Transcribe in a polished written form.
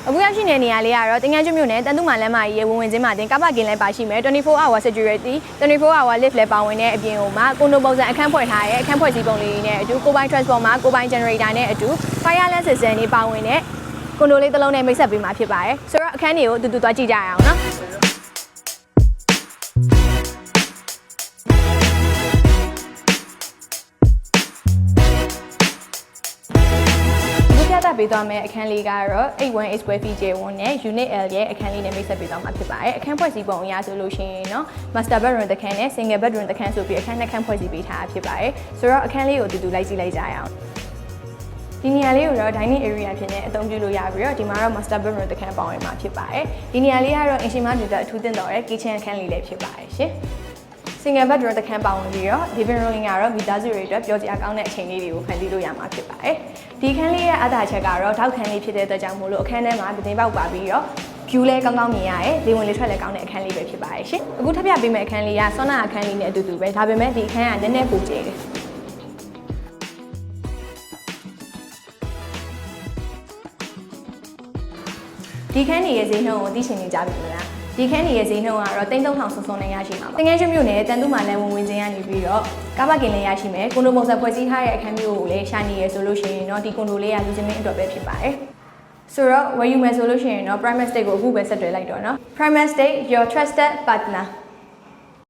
အခုရောက်ရှိနေတဲ့နေရာလေးကတော့တင်ငန်းကျွမြို့နယ်တန်တုမာလမ်းမကြီးရဲ့ဝင်ချင်းမှာတင်ကားပါကင်လည်းပါရှိမယ်24 hour security 24 hour lift လည်းပါဝင်တဲ့အပြင်ဟိုမှာကွန်ဒိုပုံစံအခန်းဖွဲ့ထားရဲ့အခန်းဖွဲ့စည်းပုံလေးနဲ့အတူကိုပိုင် transformer ကိုပိုင် generator နဲ့အတူ fire alarm system တွေပါဝင်တဲ့ကွန်ဒိုလေးတစ်လုံးနဲ့မိတ်ဆက်ပေးမှာဖြစ်ပါတယ်ဆိုတော့အခန်းတွေကိုအတူတူသွားကြည့်ကြရအောင်နော်ပေးသွားမယ်အခန်းလေးကတော့818 square feet ကျယ်ဝန်းနဲ့ unit L ရဲ့အခန်းလေးနဲ့မိတ်ဆက်ပေးသွားမှာဖြစ်ပါတယ်အခန်းဖွဲ့စည်းပုံအရဆိုလို့ရှိရင်เนาะ master bedroom တစ်ခန်းနဲ့ single bedroom တစ်ခန်းဆိုပြီးအခန်းနှစ်ခန်းဖွဲ့စည်းပေးထားတာဖြစ်ပါတယ်ဆိုတော့အခန်းလေးကိုအတူတူလိုက်ကြည့်လိုက်ကြရအောင်ဒီနေရာလေးကိုတော့ dining area ဖြစ်နေအသုံးပြုလို့ရပြီးတော့ဒီမှာတော့ master bedroom တစ်ခန်းပေါင်းဝင်မှာဖြစ်ပါတယ်ဒီနေရာလေးကတော့အင်ရှင်မတွေအထူးသင့်တော်တဲ့ kitchen အခန်းလေးလည်းဖြစ်ပါတယ်ရှင် single bedroom တစ်ခန်းပေါဝင်ပြီးတော့ living room ကတော့မိသားစုတွေအတွက်ပျော်စရာကောင်းတဲ့အချိန်လေးတွေကိုဖန်တီးလို့ရမှာဖြစ်ပါတယ်။ဒီခန်းလေးရဲ့အသာချက်ကတော့ထောက်ခန်းလေးဖြစ်တဲ့အတွက်ကြောင့်မို့လို့အခန်းထဲမှာပြတင်းပေါက်ပါပြီးတော့ view လည်းကောင်းကောင်းမြင်ရတယ်။လေဝင်လေထွက်လည်းကောင်းတဲ့အခန်းလေးပဲဖြစ်ပါတယ်ရှင်။အခုထပ်ပြပေးမယ့်အခန်းလေးကဆောနာအခန်းလေးနဲ့အတူတူပဲဒါပေမဲ့ဒီအခန်းကနည်းနည်းပိုကျယ်တယ်။ဒီခန်းနေရဲ့ဈေးနှုန်းကိုသိချင်နေကြပြီမလား။ဒီခန်းနေရဲ့ဈေးနှုန်းကတော့3000စုံစုံနဲ့ရရှိမှာပါ။တင်ငန်းကျွမြို့နယ်တန်တုမာလမ်းဝင်ချင်းကနေပြီးတော့ကားပါကင်လည်းရရှိမယ်။ကွန်ဒိုပုံစံဖွဲ့စည်းထားတဲ့အခန်းမျိုးကိုလည်းရှာနေရဆိုလို့ရှိရင်တော့ဒီကွန်ဒိုလေးကလူချင်းမင်းအတွက်ပဲဖြစ်ပါတယ်။ဆိုတော့ဝယ်ယူမယ်ဆိုလို့ရှိရင်တော့ Prime Estate ကိုအခုပဲဆက်သွယ်လိုက်တော့နော်။ Prime Estate your trusted partner